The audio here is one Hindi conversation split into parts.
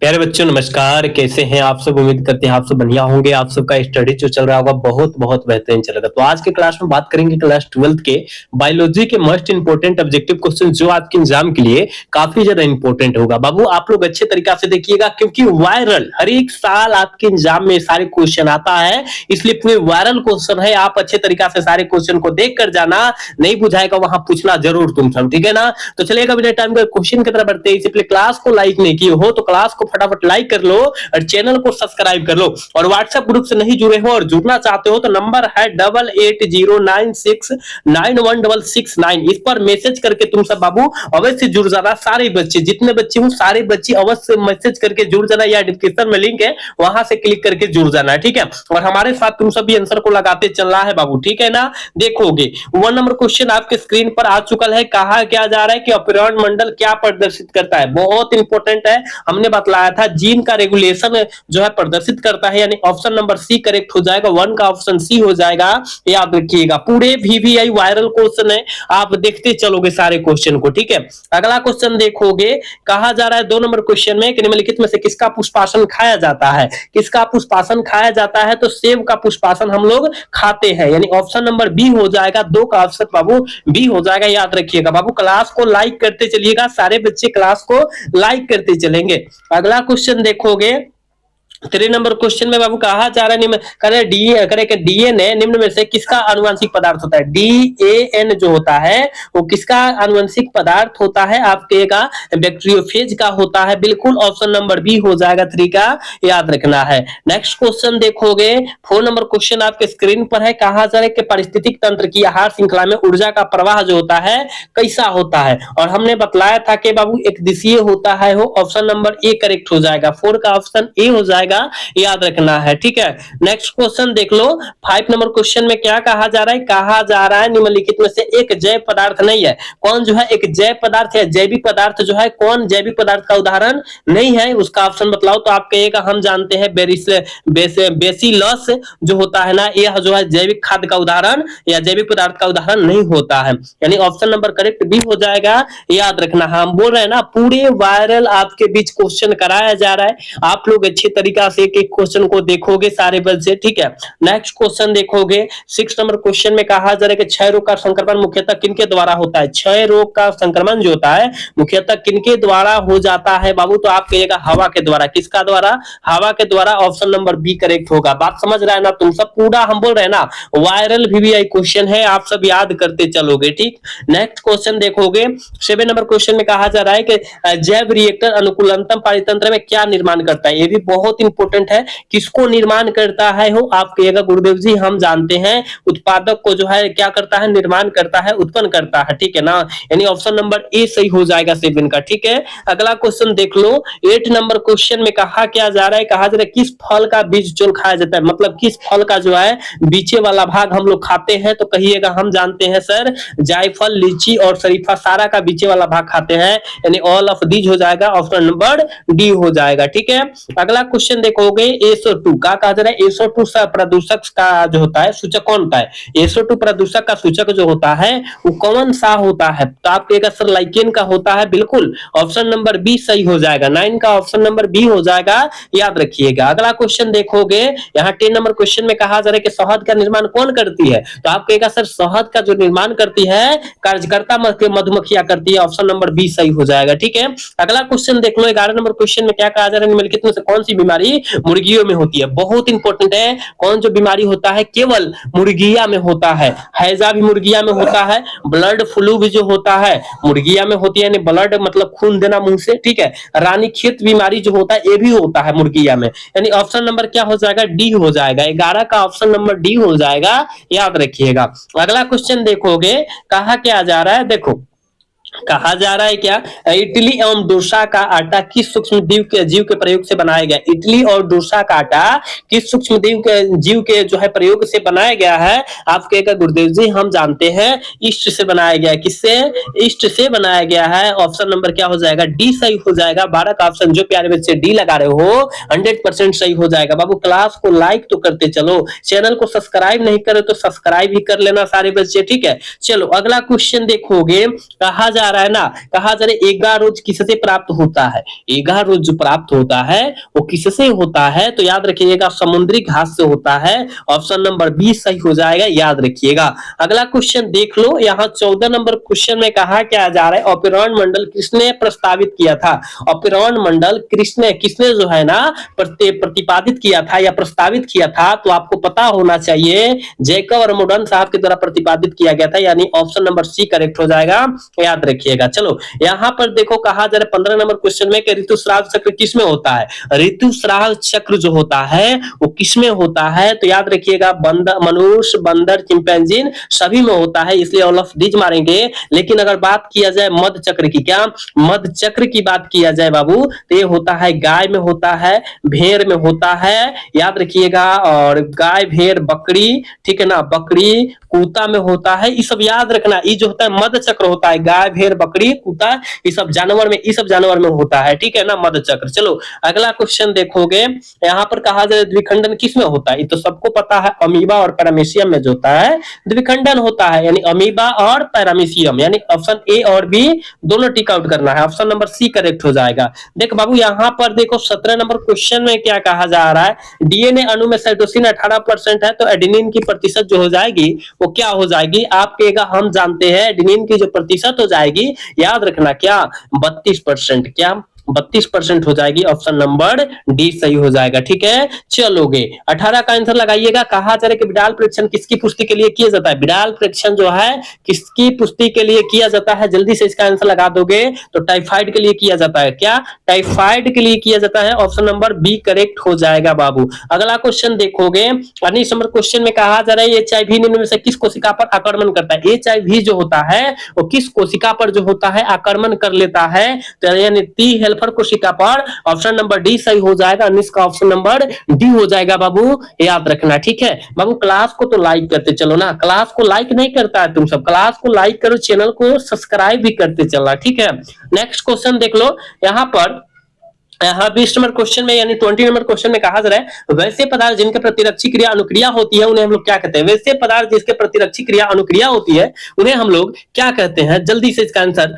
प्यारे बच्चों नमस्कार। कैसे हैं आप सब? उम्मीद करते हैं आप सब बढ़िया होंगे। आप सबका स्टडी जो चल रहा होगा बहुत बहुत बेहतरीन चलेगा। तो आज के क्लास में बात करेंगे क्लास 12th के बायोलॉजी के मोस्ट इंपोर्टेंट ऑब्जेक्टिव क्वेश्चन जो आपके एग्जाम के लिए काफी ज्यादा इंपॉर्टेंट होगा। बाबू आप लोग अच्छे तरीका से देखिएगा क्योंकि वायरल हर एक साल आपके एग्जाम में सारे क्वेश्चन आता है, इसलिए पूरे वायरल क्वेश्चन है। आप अच्छे तरीका से सारे क्वेश्चन को देख कर जाना, नहीं बुझाएगा वहां पूछना जरूर तुम सब, ठीक है ना। तो चलिएगा बिना टाइम का क्वेश्चन की तरफ बढ़ते हैं। इससे पहले क्लास को लाइक नहीं किए हो तो क्लास को फटाफट लाइक कर लो और चैनल को सब्सक्राइब कर लो। और व्हाट्सएप ग्रुप से नहीं जुड़े हो और जुड़ना चाहते हो तो नंबर है 8809691669। इस पर मैसेज करके तुम सब बाबू अवश्य जुड़ जाना। सारे बच्चे जितने बच्चे हो सारे बच्चे अवश्य मैसेज करके जुड़ जाना, या डिस्क्रिप्शन में लिंक है वहां से क्लिक करके जुड़ जाना है, ठीक है। और हमारे साथ तुम सभी आंसर को लगाते चलना है बाबू, ठीक है ना। देखोगे 1 नंबर क्वेश्चन आपके स्क्रीन पर आ चुका है। कहा क्या जा रहा है कि अपीयरन मंडल क्या प्रदर्शित करता है। बहुत इंपॉर्टेंट है, हमने बतलाया था जीन का रेगुलेशन जो है प्रदर्शित करता है, यानी ऑप्शन नंबर सी करेक्ट हो जाएगा। 1 का ऑप्शन सी हो जाएगा, याद रखिएगा। पूरे VVI वायरल क्वेश्चन है, आप देखते चलोगे सारे क्वेश्चन को, ठीक है। अगला क्वेश्चन देखोगे, कहा जा रहा है 2 नंबर क्वेश्चन में कि निम्नलिखित में से किसका पुष्पासन खाया जाता है। किसका पुष्पासन खाया जाता है, तो सेब का पुष्पासन हम लोग खाते हैं, यानी ऑप्शन नंबर बी हो जाएगा। 2 का ऑप्शन बाबू बी हो जाएगा, याद रखिएगा। बाबू क्लास को लाइक करते चलिएगा, सारे बच्चे क्लास को लाइक करते चलेंगे। अगला क्वेश्चन देखोगे 3 नंबर क्वेश्चन में बाबू कहा जा रहा है डीएनए निम्न में से किसका आनुवंशिक पदार्थ होता है। डीएन जो होता है वो किसका आनुवंशिक पदार्थ होता है, आपके बैक्टीरियोफेज का होता है। बिल्कुल ऑप्शन नंबर बी हो जाएगा 3 का, याद रखना है। नेक्स्ट क्वेश्चन देखोगे 4 नंबर क्वेश्चन आपके स्क्रीन पर है। कहा जा रहा है कि पारिस्थितिक तंत्र की आहार श्रृंखला में ऊर्जा का प्रवाह जो होता है कैसा होता है, और हमने बतलाया था कि बाबू एक दिशीय होता है। वो ऑप्शन नंबर ए करेक्ट हो जाएगा। 4 का ऑप्शन ए हो जाएगा, याद रखना है, ठीक है। नेक्स्ट क्वेश्चन देख लो 5 नंबर क्वेश्चन में क्या कहा जा रहा है। कहा जा रहा है निम्नलिखित में से एक जैव पदार्थ नहीं है। कौन जो है एक जैव पदार्थ है, जैविक पदार्थ जो है कौन जैविक पदार्थ का उदाहरण नहीं है, उसका ऑप्शन बतलाओ। तो आप कहिएगा हम जानते हैं बेसिलस जो होता है ना, यह जो है जैविक खाद्य का उदाहरण या जैविक पदार्थ का उदाहरण नहीं होता है, यानी ऑप्शन नंबर करेक्ट बी हो जाएगा, याद रखना। हम बोल रहे हैं ना पूरे वायरल आपके बीच क्वेश्चन कराया जा रहा है, आप लोग अच्छे तरीका से एक एक क्वेश्चन को देखोगे सारे बच्चे, ठीक है। नेक्स्ट क्वेश्चन देखोगे 6 नंबर क्वेश्चन में कहा जा रहा है कि क्षय रोग का संक्रमण मुख्यतः किनके द्वारा होता है। क्षय रोग का संक्रमण जो होता है मुख्यतः किनके द्वारा हो जाता है बाबू, तो आप कहिएगा हवा के द्वारा। किसका द्वारा, हवा के द्वारा। ऑप्शन नंबर बी करेक्ट होगा। बात समझ रहा है ना तुम सब, पूरा हम बोल रहे हैं ना वायरल VVI क्वेश्चन है, आप सब याद करते चलोगे, ठीक। नेक्स्ट क्वेश्चन देखोगे 7 नंबर क्वेश्चन में कहा जा रहा है कि जैव रिएक्टर अनुकूलतम पारितंत्र में क्या निर्माण करता है। ये भी बहुत इंपॉर्टेंट है, किसको निर्माण करता है हो, आप कहिएगा गुरुदेव जी हम जानते हैं उत्पादक को जो है क्या करता है, निर्माण करता है, उत्पन्न करता है, ठीक है ना। यानी ऑप्शन नंबर ए सही हो जाएगा 7 का, ठीक है। अगला क्वेश्चन देख लो 8 नंबर क्वेश्चन में कहा क्या जा रहा है। कहा जा रहा है किस फल का बीज जो खाया जाता है, मतलब किस फल का जो है बीचे वाला भाग हम लोग खाते हैं, तो कहिएगा हम जानते हैं सर जायफल, लीची और शरीफा सारा का बीचे वाला भाग खाते हैं, यानी ऑल ऑफ दीज हो जाएगा, ऑप्शन नंबर डी हो जाएगा, ठीक है। अगला क्वेश्चन देखोगे SO2 का कहा जा रहा है SO2 प्रदूषक का जो होता है सूचक कौन सा है। SO2 प्रदूषक का सूचक जो होता है वो कौन सा होता है, तो आप कहेगा सर लाइकेन का होता है। बिल्कुल ऑप्शन नंबर बी सही हो जाएगा, 9 का ऑप्शन नंबर बी हो जाएगा, याद रखिएगा। अगला क्वेश्चन देखोगे यहाँ 10 नंबर क्वेश्चन में कहा जा रहा है कि शहद का निर्माण कौन करती है, तो आप कहेगा सर शहद का जो निर्माण करती है कार्यकर्ता मधुमक्खियां करती है, ऑप्शन नंबर बी सही हो जाएगा, ठीक है। अगला क्वेश्चन देख लो 11 नंबर क्वेश्चन में क्या कहा जा रहा है निम्नलिखित में से कौन सी बीमारी मुर्गियों में होती है। बहुत इंपॉर्टेंट है, कौन जो बीमारी होता है केवल मुर्गिया में होता है। हैजा भी मुर्गिया में होता है, ब्लड फ्लू भी जो होता है मुर्गिया में होती है, यानी ब्लड मतलब खून देना मुंह से, ठीक है। रानीखेत बीमारी जो होता है ये भी होता है मुर्गिया में, यानी ऑप्शन नंबर क्या हो जाएगा, डी हो जाएगा। 11 का ऑप्शन नंबर डी हो जाएगा, याद रखिएगा। अगला क्वेश्चन देखोगे कहा क्या जा रहा है, देखो कहा जा रहा है क्या इडली एवं डोसा का आटा किस सूक्ष्म जीव के प्रयोग से बनाया गया। इडली और डोसा का आटा किस सूक्ष्म जीव के जो है प्रयोग से बनाया गया है, आप कहेगा गुरुदेव जी हम जानते हैं ईस्ट से बनाया गया। किससे, ईस्ट से बनाया गया है, ऑप्शन नंबर क्या हो जाएगा, डी सही हो जाएगा। 12 का ऑप्शन जो प्यारे बच्चे डी लगा रहे हो 100% सही हो जाएगा। बाबू क्लास को लाइक तो करते चलो, चैनल को सब्सक्राइब नहीं करे तो सब्सक्राइब भी कर लेना सारे बच्चे, ठीक है। चलो अगला क्वेश्चन देखोगे कहा जा जा रहा है ना, कहा जा रहा है एगा रोज किससे प्राप्त होता है, एगा रोज जो प्राप्त होता है वो किससे होता है, तो याद रखिएगा समुद्री घास से होता है। ऑप्शन नंबर बी सही हो जाएगा, याद रखिएगा। अगला क्वेश्चन देख लो, यहाँ 14 नंबर क्वेश्चन में कहा क्या जा रहा है, ऑपेरॉन मंडल किसने प्रस्तावित किया था, ऑपेरॉन मंडल किसने जो है ना प्रतिपादित किया था या प्रस्तावित किया था, तो आपको पता होना चाहिए जैकब और मोडन साहब के द्वारा प्रतिपादित किया गया था, यानी ऑप्शन नंबर सी करेक्ट हो जाएगा, याद रखिएगा। चलो यहाँ पर देखो कहा जा रहा है 15 नंबर क्वेश्चन में कि ऋतुस्राव चक्र किसमें होता है, ऋतुस्राव चक्र जो होता है वो किसमें होता है, तो याद रखिएगा मनुष्य, बंदर, चिंपैंजी सभी में होता है, इसलिए ऑल ऑफ दीज मारेंगे। लेकिन अगर बात किया जाए मध चक्र की, क्या मध चक्र की बात किया जाए बाबू, तो ये होता है गाय में होता है, भेड़ में होता है, याद रखिएगा। और गाय, भेड़, बकरी, ठीक है ना, बकरी, कुत्ता में होता है, ये सब याद रखना। ये जो होता है मध चक्र होता है गाय, भेड़, बकरी, कुत्ता, ये सब जानवर में होता है, ठीक है ना, मध चक्र। चलो अगला क्वेश्चन देखोगे, यहाँ पर कहा जाए द्विखंडन किसमें होता है, ये तो सबको पता है, अमीबा और पैरामीशियम में जो होता है द्विखंडन होता है, यानी अमीबा और पैरामीशियम, यानी ऑप्शन ए और बी दोनों टिक आउट करना है, ऑप्शन नंबर सी करेक्ट हो जाएगा। देख बाबू यहाँ पर देखो 17 नंबर क्वेश्चन में क्या कहा जा रहा है, डीएनए अणु में साइटोसिन 18% है, तो एडेनिन की प्रतिशत जो हो जाएगी वो क्या हो जाएगी, आप कहेगा हम जानते हैं एडेनिन की जो प्रतिशत हो जाएगी, याद रखना क्या 32%, क्या 32% हो जाएगी, ऑप्शन नंबर डी सही हो जाएगा, ठीक है। चलोगे 18 का आंसर लगाइएगा। कहा जा रहा है कि विडाल परीक्षण किसकी पुष्टि के लिए किया जाता है, विडाल परीक्षण जो है किसकी पुष्टि के लिए किया जाता है, जल्दी से इसका आंसर लगा दोगे तो टाइफाइड के लिए किया जाता है, क्या टाइफाइड के लिए किया जाता है, ऑप्शन नंबर बी करेक्ट हो जाएगा बाबू। अगला क्वेश्चन देखोगे 19 नंबर क्वेश्चन में कहा जा रहा है एचआईवी निम्न में से किस कोशिका पर आक्रमण करता है, एचआईवी जो होता है वो किस कोशिका पर जो होता है आक्रमण कर लेता है, तो यानी टी हेल्पर कोशिका पर, ऑप्शन नंबर डी सही हो जाएगा, 19 का ऑप्शन नंबर डी हो जाएगा बाबू, याद रखना, ठीक है बाबू। क्लास को तो लाइक करते चलो ना, क्लास को लाइक नहीं करता है तुम सब, क्लास को लाइक करो, चैनल को सब्सक्राइब भी करते चलना, ठीक है। नेक्स्ट क्वेश्चन देख लो, यहाँ पर 20 नंबर क्वेश्चन में यानी 20 नंबर क्वेश्चन में कहा जा रहा है वैसे पदार्थ जिनके प्रतिरक्षी क्रिया अनुक्रिया होती है उन्हें हम लोग क्या कहते हैं, वैसे पदार्थ जिसके प्रतिरक्षी क्रिया अनुक्रिया होती है उन्हें हम लोग क्या कहते हैं, जल्दी से इसका आंसर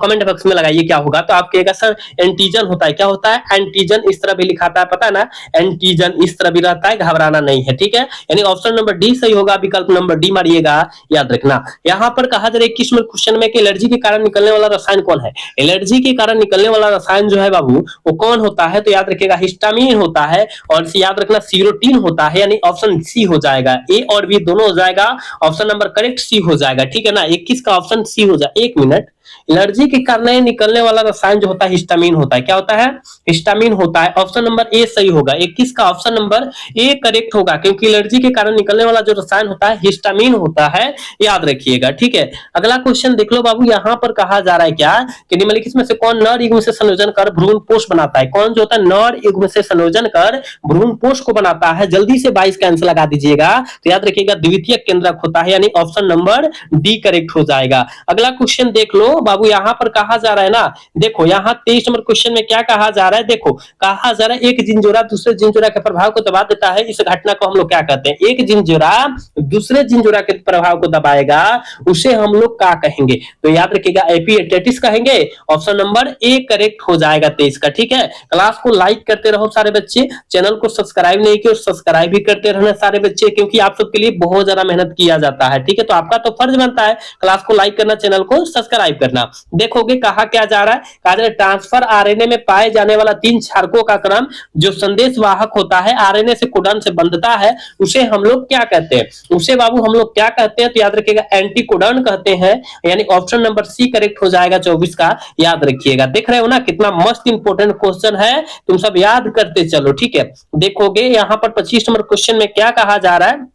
कमेंट बॉक्स में लगाइए क्या होगा, तो आप कहेगा सर एंटीजन होता है, क्या होता है एंटीजन, इस तरह भी लिखाता है पता है ना, एंटीजन इस तरह भी रहता है, घबराना नहीं है, ठीक है, यानी ऑप्शन नंबर डी सही होगा, विकल्प नंबर डी मारिएगा, याद रखना। यहाँ पर कहा जा रहा है 21 नंबर क्वेश्चन में कि एलर्जी के कारण निकलने वाला रसायन कौन है, एलर्जी के कारण निकलने वाला रसायन जो है बाबू वो कौन होता है, तो याद रखिएगा हिस्टामिन होता है, और याद रखना सीरोटिन होता है, यानी ऑप्शन सी हो जाएगा, ए और बी दोनों हो जाएगा, ऑप्शन नंबर करेक्ट सी हो जाएगा, ठीक है ना। 21 का ऑप्शन सी हो जाए, एक मिनट, एलर्जी के कारण निकलने वाला रसायन जो होता है हिस्टामिन होता है, क्या होता है हिस्टामिन होता है, ऑप्शन नंबर ए सही होगा, 21 का ऑप्शन नंबर ए करेक्ट होगा, क्योंकि एलर्जी के कारण निकलने वाला जो रसायन होता है हिस्टामिन होता है, याद रखिएगा, ठीक है। अगला क्वेश्चन देख लो बाबू, यहाँ पर कहा जा रहा है क्या कि निम्नलिखित में से कौन नर युग्म से संयोजन कर भ्रूण पोष बनाता है, कौन जो होता है नर युग्म से संयोजन कर भ्रूण पोष को बनाता है, जल्दी से 22 का आंसर लगा दीजिएगा, तो याद रखिएगा द्वितीयक केंद्रक होता है, यानी ऑप्शन नंबर डी करेक्ट हो जाएगा। अगला क्वेश्चन देख लो बाबू, यहाँ पर कहा जा रहा है ना, देखो यहाँ 23 नंबर क्वेश्चन में क्या कहा जा रहा है, देखो कहा जा रहा है एक जिंजोरा दूसरे जिंजोरा के प्रभाव को दबा देता है, इस घटना को हम लोग क्या कहते हैं, एक जिंजोरा दूसरे जिंजोरा के प्रभाव को दबाएगा उसे हम लोग क्या कहेंगे, तो याद रखिएगा एपिएटेटिस कहेंगे, ऑप्शन नंबर ए करेक्ट हो जाएगा 23 का, ठीक है। क्लास को लाइक करते रहो सारे बच्चे, चैनल को सब्सक्राइब नहीं किया सब्सक्राइब भी करते रहना सारे बच्चे, क्योंकि आप सबके लिए बहुत ज्यादा मेहनत किया जाता है, ठीक है, तो आपका तो फर्ज बनता है क्लास को लाइक करना, चैनल को सब्सक्राइब करना। देखोगे कहा क्या जा रहा है, कहा जा रहा है ट्रांसफर आरएनए में पाए जाने वाला 3 क्षारकों का क्रम जो संदेश वाहक होता है, आरएनए से कोडन से बंधता है, उसे हम लोग क्या कहते हैं, उसे बाबू हम लोग क्या कहते हैं, तो याद रखिएगा एंटीकोडन कहते हैं, यानी ऑप्शन नंबर सी करेक्ट हो जाएगा 24 का, याद रखिएगा। देख रहे हो ना कितना मस्त इंपोर्टेंट क्वेश्चन है, तुम सब याद करते चलो, ठीक है। देखोगे यहाँ पर 25 नंबर क्वेश्चन में क्या कहा जा रहा है,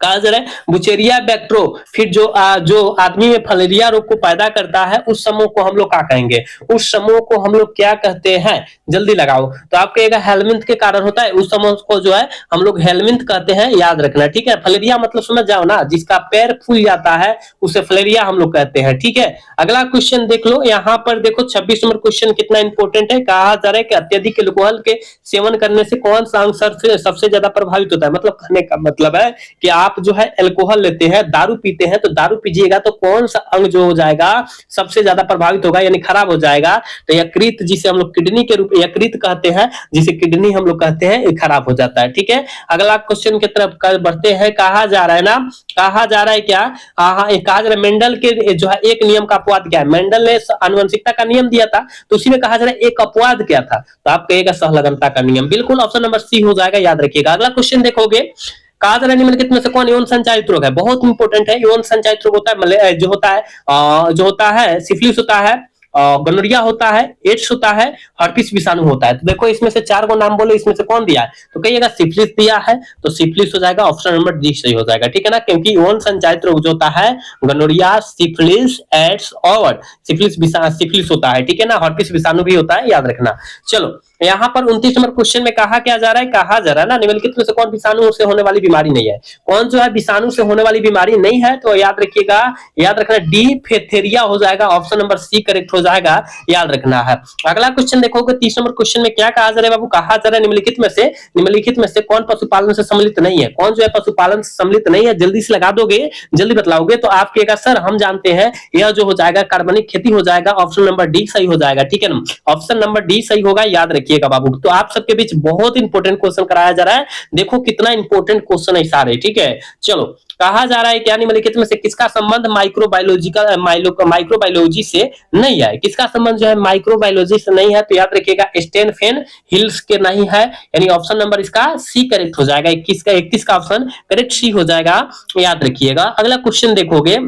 कहा जा रहा है बुचेरिया बैक्ट्रो फिर जो आदमी में फलेरिया रोग को पैदा करता है उस समूह को हम लोग क्या कहेंगे, उस समूह को हम लोग क्या कहते हैं, जल्दी लगाओ, तो आप कहेगा हेलमिंथ के कारण होता है, उस समूह को जो है हम लोग हेलमिंथ कहते हैं, याद रखना, ठीक है। फलेरिया मतलब समझ जाओ ना, जिसका पैर फूल जाता है उसे फलेरिया हम लोग कहते हैं, ठीक है। अगला क्वेश्चन देख लो, यहाँ पर देखो 26 नंबर क्वेश्चन कितना इंपॉर्टेंट है, कहा जा रहा है कि अत्यधिक अल्कोहल के सेवन करने से कौन सा अंग सबसे ज्यादा प्रभावित होता है, मतलब कहने का मतलब है कि आप आप जो है अल्कोहल लेते हैं, दारू पीते हैं, तो दारू पीजिएगा तो कौन सा अंग जो हो जाएगा सबसे ज्यादा प्रभावित होगा यानी खराब हो जाएगा? तो यकृत, जिसे हम लोग किडनी के रूप यकृत कहते हैं, जिसे किडनी हम लोग कहते हैं, ये खराब हो जाता है। ठीक है, अगला क्वेश्चन की तरफ बढ़ते हैं। कहा जा रहा है ना, कहा जा रहा है क्या? हाँ, कहा जा रहा है मेंडल के जो है एक नियम का अपवाद क्या है? मेंडल ने आनुवंशिकता का नियम दिया था, तो उसी में कहा जा रहा है एक अपवाद क्या था? तो आप कहिएगा सहलगनता का नियम। बिल्कुल ऑप्शन नंबर सी हो जाएगा, याद रखिएगा। अगला क्वेश्चन देखोगे, कहा जा रहा है निम्नलिखित में से कौन यौन संचारित रोग है? बहुत इंपॉर्टेंट है। यौन संचारित रोग होता है जो होता है सिफिलिस होता है, गोनोरिया होता है, एड्स होता है, हर्पिस विषाणु होता है। तो देखो इसमें से 4 को नाम बोलो, इसमें से कौन दिया है? तो कहिएगा सिफिलिस दिया है, तो सिफिलिस हो जाएगा, ऑप्शन नंबर डी सही हो जाएगा। ठीक है ना, क्योंकि यौन संचारित रोग जो होता है गोनोरिया, सिफिलिस, एड्स और सिफिलिस होता है। ठीक है ना, हर्पिस विषाणु भी होता है, याद रखना। चलो यहाँ पर 29 नंबर क्वेश्चन में कहा क्या जा रहा है? कहा जा रहा है ना निम्नलिखित में से कौन विषाणु से होने वाली बीमारी नहीं है? कौन जो है विषाणु से होने वाली बीमारी नहीं है? तो याद रखिएगा, याद रखना डिफथेरिया हो जाएगा, ऑप्शन नंबर सी करेक्ट हो जाएगा, याद रखना है। अगला क्वेश्चन देखोगे 30 नंबर क्वेश्चन में क्या कहा जा रहा है बाबू? कहा जा रहा है निम्नलिखित में से कौन पशुपालन से सम्मिलित नहीं है? कौन जो है पशुपालन से सम्मिलित नहीं है? जल्दी से लगा दोगे, जल्दी बतलाओगे तो आप कहेगा सर हम जानते हैं, यह जो हो जाएगा कार्बनिक खेती हो जाएगा, ऑप्शन नंबर डी सही हो जाएगा। ठीक है ना, ऑप्शन नंबर डी सही होगा, याद रखिएगा बाबू। तो आप सबके बीच बहुत इंपॉर्टेंट क्वेश्चन कराया जा रहा है, देखो कितना इंपॉर्टेंट क्वेश्चन है सारे। ठीक है, चलो कहा जा रहा है क्या निम्नलिखित में से किसका संबंध माइक्रोबायोलॉजी से नहीं है? किसका संबंध जो है माइक्रोबायोलॉजी से नहीं है? तो याद रखिएगा स्टेनफेन हिल्स के नहीं है, यानी ऑप्शन नंबर इसका सी करेक्ट हो जाएगा। 21 का ऑप्शन करेक्ट सी हो जाएगा, याद रखिएगा। अगला क्वेश्चन देखोगे,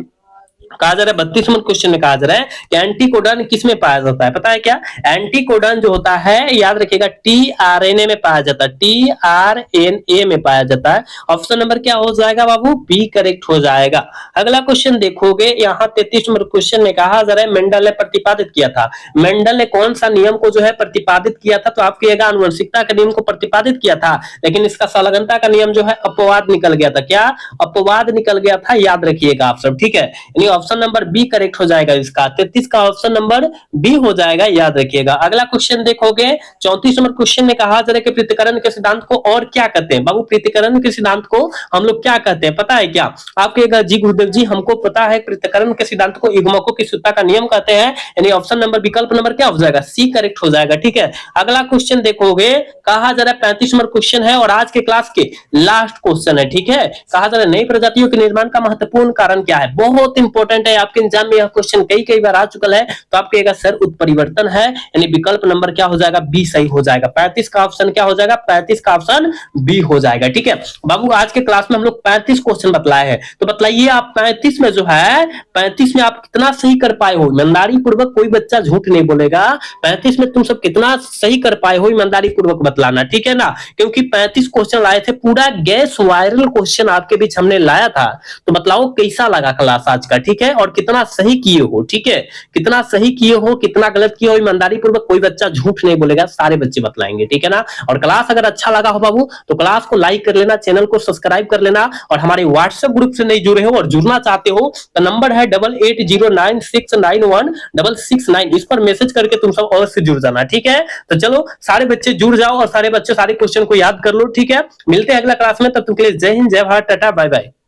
कहा जा रहा है 32 नंबर क्वेश्चन में कहा जा रहा है कि एंटीकोडन किसमें पाया जाता है? पता है क्या? एंटीकोडन जो होता है, याद रखिएगा, टीआरएनए में पाया जाता है, टीआरएनए में पाया जाता है। ऑप्शन नंबर क्या हो जाएगा बाबू? बी करेक्ट हो जाएगा। अगला क्वेश्चन देखोगे, यहाँ 33 नंबर क्वेश्चन में कहा जा रहा है मेंडल ने प्रतिपादित किया था। मेंडल ने कौन सा नियम को जो है प्रतिपादित किया था? तो आप कहिएगा आनुवंशिकता के नियम को प्रतिपादित किया था, लेकिन इसका सहलगनता का नियम जो है अपवाद निकल गया था। क्या अपवाद निकल गया था? याद रखिएगा आप सब। ठीक है, यानी ऑप्शन नंबर बी करेक्ट हो जाएगा इसका। 33 का ऑप्शन नंबर बी हो जाएगा, याद रखिएगा। अगला क्वेश्चन देखोगे 34 नंबर क्वेश्चन में कहा जा रहा है कि पृथक्करण के सिद्धांत को और क्या कहते हैं? बाबू पृथक्करण के सिद्धांत को हम लोग क्या कहते हैं? पता है क्या? आपके जी गुरुदेव जी, हमको पता है पृथक्करण के सिद्धांत को युग्मकों की शुद्धता का नियम कहते हैं, यानी ऑप्शन नंबर विकल्प नंबर क्या हो जाएगा? सी करेक्ट हो जाएगा। ठीक है, अगला क्वेश्चन देखोगे, कहा जा रहा है 35 नंबर क्वेश्चन है और आज के क्लास के लास्ट क्वेश्चन है। ठीक है, कहा जा रहा है नई प्रजातियों के निर्माण का महत्वपूर्ण कारण क्या है? बहुत इंपॉर्टेंट है, आपके एग्जाम में यह क्वेश्चन कई बार आ चुका है। तो आप कहेगा सर उत्परिवर्तन है, यानी विकल्प नंबर क्या हो जाएगा? बी सही हो जाएगा। 35 का ऑप्शन क्या हो जाएगा? 35 का ऑप्शन बी हो जाएगा। ठीक है बाबू, आज के क्लास में हम लोग 35 क्वेश्चन बतलाए हैं, तो बतलाइए आप 35 में जो है 35 में आप कितना सही कर पाए हो? ईमानदारी पूर्वक, कोई बच्चा झूठ नहीं बोलेगा। 35 में तुम सब कितना सही कर पाए हो, ईमानदारी पूर्वक बतलाना। ठीक है ना, क्योंकि 35 क्वेश्चन लाए थे, पूरा गैस वायरल क्वेश्चन आपके बीच हमने लाया था। तो बतलाओ कैसा लगा क्लास आज का? ठीक है, और कितना सही किए हो? ठीक है, कितना सही किए हो, कितना गलत किए हो, ईमानदारी पूर्वक, कोई बच्चा झूठ नहीं बोलेगा, सारे बच्चे बतलाएंगे। ठीक है ना, और क्लास अगर अच्छा लगा हो बाबू तो क्लास को लाइक कर लेना, चैनल को सब्सक्राइब कर लेना, और हमारे व्हाट्सएप ग्रुप से नहीं जुड़े हो और जुड़ना चाहते हो तो नंबर है 8809691669, इस पर मैसेज करके तुम सब और से जुड़ जाना। ठीक है, तो चलो सारे बच्चे जुड़ जाओ और सारे बच्चे सारे क्वेश्चन को याद कर लो। ठीक है, मिलते हैं अगला क्लास में, तब तक के लिए जय हिंद, जय भारत, टाटा, बाय बाय।